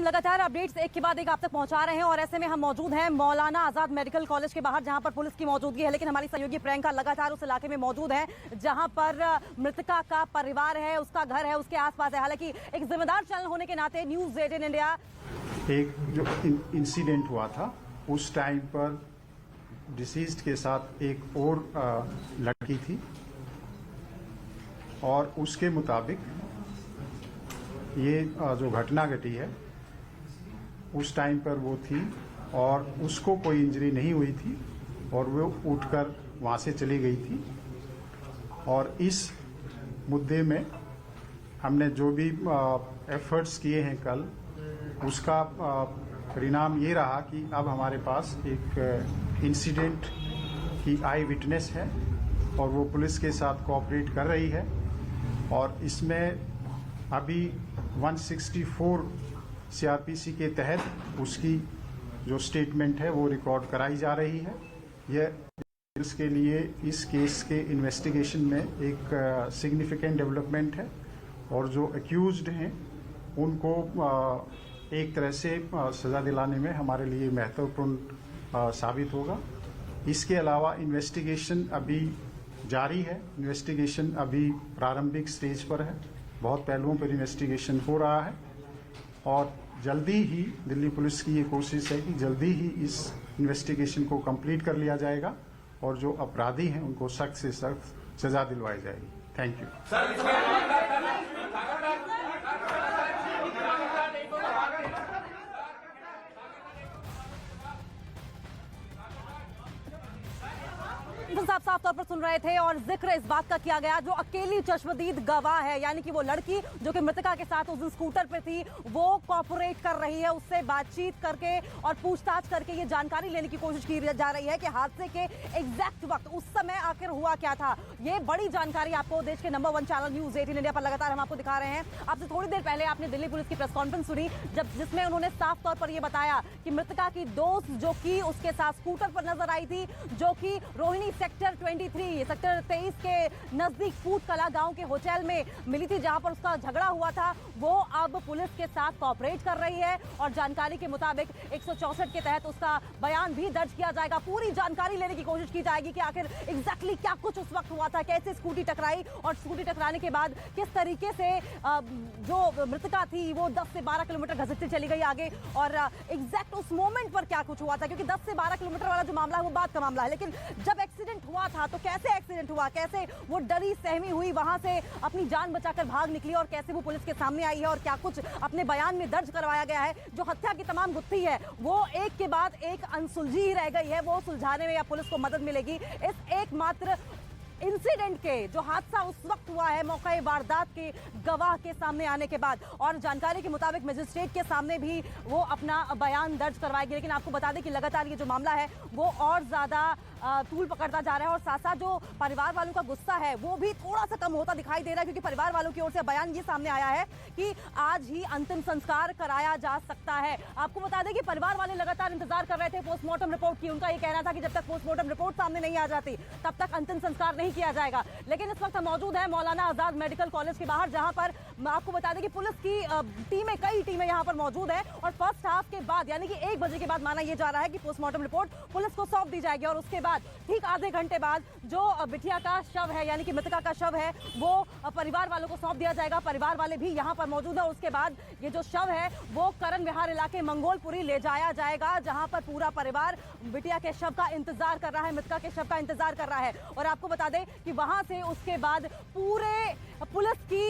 लगातार अपडेट्स एक के बाद एक आप तक पहुंचा रहे हैं और ऐसे में हम मौजूद हैं मौलाना आजाद मेडिकल कॉलेज के बाहर, जहां पर पुलिस की मौजूदगी है। लेकिन हमारी सहयोगी प्रियंका लगातार उस इलाके में मौजूद है जहां पर मृतका का परिवार है, उसका घर है, उसके आसपास है। हालांकि एक जिम्मेदार चैनल होने के नाते न्यूज 18 इंडिया एक जो इंसिडेंट हुआ था उस टाइम पर डिसीज्ड के साथ एक और लड़की थी और उसके मुताबिक ये जो घटना घटी है उस टाइम पर वो थी और उसको कोई इंजरी नहीं हुई थी और वो उठकर वहाँ से चली गई थी। और इस मुद्दे में हमने जो भी एफर्ट्स किए हैं कल, उसका परिणाम ये रहा कि अब हमारे पास एक इंसिडेंट की आई विटनेस है और वो पुलिस के साथ कोऑपरेट कर रही है। और इसमें अभी 164 सीआरपीसी के तहत उसकी जो स्टेटमेंट है वो रिकॉर्ड कराई जा रही है। यह इसके लिए इस केस के इन्वेस्टिगेशन में एक सिग्निफिकेंट डेवलपमेंट है और जो एक्यूज्ड हैं उनको एक तरह से सजा दिलाने में हमारे लिए महत्वपूर्ण साबित होगा। इसके अलावा इन्वेस्टिगेशन अभी जारी है। इन्वेस्टिगेशन अभी प्रारंभिक स्टेज पर है, बहुत पहलुओं पर इन्वेस्टिगेशन हो रहा है और जल्दी ही दिल्ली पुलिस की ये कोशिश है कि जल्दी ही इस इन्वेस्टिगेशन को कंप्लीट कर लिया जाएगा और जो अपराधी हैं उनको सख्त से सख्त सजा दिलवाई जाएगी। Thank you. साफ साफ तौर पर सुन रहे थे और जिक्र इस बात का किया गया, जो अकेली चश्मदीद गवाह है यानी कि वो लड़की जो कि मृतका के साथ उस दिन स्कूटर पे थी, वो कोऑपरेट कर रही है, उससे बातचीत करके और पूछताछ करके ये जानकारी लेने की कोशिश की जा रही है कि हादसे के एग्जैक्ट वक्त उस समय आखिर हुआ क्या था। ये बड़ी जानकारी आपको देश के नंबर 1 चैनल न्यूज 18 इंडिया पर लगातार हम आपको दिखा रहे हैं। आपसे थोड़ी देर पहले आपने दिल्ली पुलिस की प्रेस कॉन्फ्रेंस सुनी जिसमें उन्होंने साफ तौर पर यह बताया कि मृतका की दोस्त जो कि उसके साथ स्कूटर पर नजर आई थी, जो कि रोहिणी सेक्टर 23 के नजदीक फूट कला गांव के होटल में मिली थी, जहां पर उसका झगड़ा हुआ था, वो अब पुलिस के साथ कोऑपरेट कर रही है और जानकारी के मुताबिक 164 के तहत उसका बयान भी दर्ज किया जाएगा। पूरी जानकारी लेने की कोशिश की जाएगी कि आखिर एग्जैक्टली क्या कुछ उस वक्त हुआ था, कैसे स्कूटी टकराई और स्कूटी टकराने के बाद किस तरीके से जो मृतका थी वो 10 से 12 किलोमीटर घसीटती चली गई आगे और एग्जैक्ट उस मोमेंट पर क्या कुछ हुआ था, क्योंकि 10 से 12 किलोमीटर वाला जो मामला है वो बात का मामला है। लेकिन जब एक्सीडेंट हुआ था तो कैसे एक्सीडेंट हुआ, कैसे वो डरी सहमी हुई वहां से अपनी जान बचाकर भाग निकली और कैसे वो पुलिस के सामने आई है और क्या कुछ अपने बयान में दर्ज करवाया गया है। जो हत्या की तमाम गुत्थी है वो एक के बाद एक अनसुलझी ही रह गई है, वो सुलझाने में या पुलिस को मदद मिलेगी इस एकमात्र इंसिडेंट के, जो हादसा उस वक्त हुआ है मौके वारदात के गवाह के सामने आने के बाद। और जानकारी के मुताबिक मजिस्ट्रेट के सामने भी वो अपना बयान दर्ज करवाएगी। लेकिन आपको बता दें कि लगातार ये जो मामला है वो और ज्यादा तूल पकड़ता जा रहा है और साथ साथ जो परिवार वालों का गुस्सा है वो भी थोड़ा सा कम होता दिखाई दे रहा है, क्योंकि परिवार वालों की ओर से बयान ये सामने आया है कि आज ही अंतिम संस्कार कराया जा सकता है। आपको बता दें कि परिवार वाले लगातार इंतजार कर रहे थे पोस्टमार्टम रिपोर्ट की। उनका ये कहना था कि जब तक पोस्टमार्टम रिपोर्ट सामने नहीं आ जाती तब तक अंतिम संस्कार नहीं किया जाएगा। लेकिन इस वक्त हम मौजूद है मौलाना आजाद मेडिकल कॉलेज के बाहर, जहां पर आपको बता दें कि पुलिस की टीमें, कई टीमें यहां पर मौजूद है और फर्स्ट हाफ के बाद यानी कि 1 बजे के बाद माना यह जा रहा है कि पोस्टमार्टम रिपोर्ट पुलिस को सौंप दी जाएगी और उसके बाद ठीक आधे घंटे बाद जो बिटिया का शव है यानी कि मृतका का शव है वो परिवार वालों को सौंप दिया जाएगा। परिवार वाले भी यहां पर मौजूद है और उसके बाद ये जो शव है वो करण विहार इलाके मंगोलपुरी ले जाया जाएगा, जहां पर पूरा परिवार बिटिया के शव का इंतजार कर रहा है, मृतका के शव का इंतजार कर रहा है। और आपको बता दें कि वहां से उसके बाद पूरे पुलिस की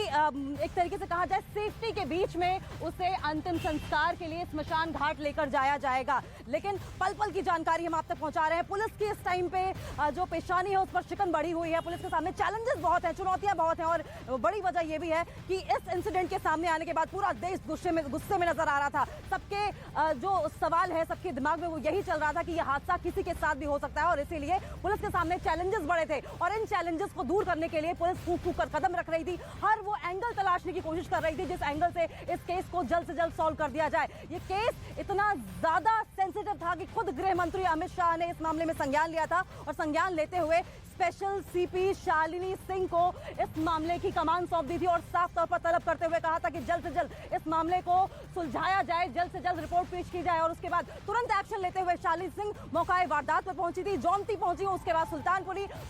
एक तरीके से कहा जाए सेफ्टी के बीच में उसे अंतिम संस्कार के लिए स्मशान घाट लेकर जाया जाएगा। लेकिन पल पल की जानकारी हम आप तक पहुंचा रहे हैं। पुलिस की इस टाइम पे जो पेशानी है उस पर शिकन बढ़ी हुई है। पुलिस के सामने चैलेंजेस बहुत हैं, चुनौतियां बहुत हैं और बड़ी वजह यह भी है कि इस इंसिडेंट के सामने आने के बाद पूरा देश गुस्से में नजर आ रहा था। सबके जो सवाल है सबके दिमाग में वो यही चल रहा था कि यह हादसा किसी के साथ भी हो सकता है और इसीलिए पुलिस के सामने चैलेंजेस बड़े थे और इन चैलेंजेस को दूर करने के लिए पुलिस फूंक फूंक कर कदम रख रही थी। हर वो एंगल तलाशने की कोशिश कर रही थी जिस एंगल से इस केस को जल्द से जल्द सॉल्व कर दिया जाए। ये केस इतना ज्यादा सेंसिटिव था कि खुद गृह मंत्री अमित शाह ने इस मामले में संज्ञान लिया था और संज्ञान लेते हुए स्पेशल सीपी शालिनी सिंह को इस मामले की कमान सौंप दी थी और साफ तौर पर तलब करते हुए कहा था कि जल्द से जल्द इस मामले को सुलझाया जाए, जल्द से जल्द रिपोर्ट पेश की जाए। और उसके बाद तुरंत एक्शन लेते हुए शालिनी सिंह मौका वारदात पर पहुंची थी, जौनती पहुंची, उसके बाद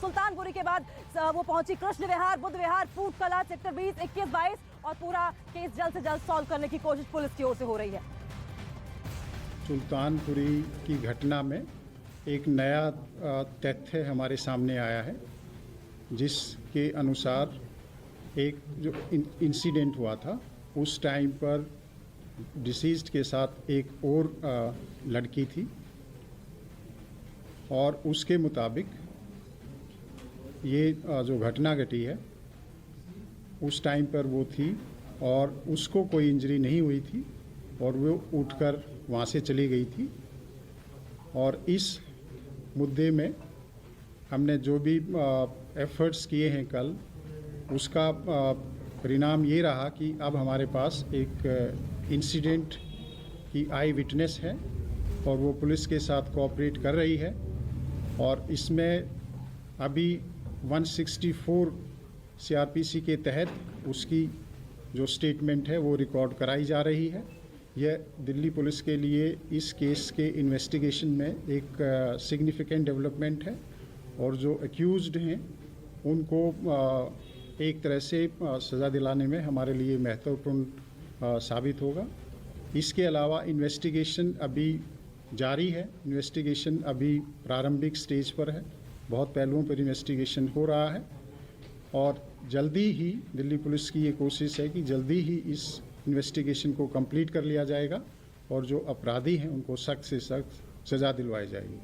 सुल्तानपुरी के बाद वो पहुंची कृष्ण विहार, बुद्ध विहार, फूट कला, सेक्टर 20, 21, 22 और पूरा केस जल्द से जल्द सॉल्व करने की कोशिश पुलिस की ओर से हो रही है। सुल्तानपुरी की घटना में एक नया तथ्य हमारे सामने आया है, जिसके अनुसार एक जो इंसिडेंट हुआ था उस टाइम पर डिसीज्ड के साथ एक और लड़की थी और उसके मुताबिक ये जो घटना घटी है उस टाइम पर वो थी और उसको कोई इंजरी नहीं हुई थी और वो उठकर वहाँ से चली गई थी। और इस मुद्दे में हमने जो भी एफर्ट्स किए हैं कल, उसका परिणाम ये रहा कि अब हमारे पास एक इंसिडेंट की आई विटनेस है और वो पुलिस के साथ कोऑपरेट कर रही है और इसमें अभी 164 सीआरपीसी के तहत उसकी जो स्टेटमेंट है वो रिकॉर्ड कराई जा रही है। यह दिल्ली पुलिस के लिए इस केस के इन्वेस्टिगेशन में एक सिग्निफिकेंट डेवलपमेंट है और जो एक्यूज्ड हैं उनको एक तरह से सज़ा दिलाने में हमारे लिए महत्वपूर्ण साबित होगा। इसके अलावा इन्वेस्टिगेशन अभी जारी है, इन्वेस्टिगेशन अभी प्रारंभिक स्टेज पर है, बहुत पहलुओं पर इन्वेस्टिगेशन हो रहा है और जल्दी ही दिल्ली पुलिस की ये कोशिश है कि जल्दी ही इस इन्वेस्टिगेशन को कंप्लीट कर लिया जाएगा और जो अपराधी हैं उनको सख्त से सख्त सज़ा दिलवाई जाएगी।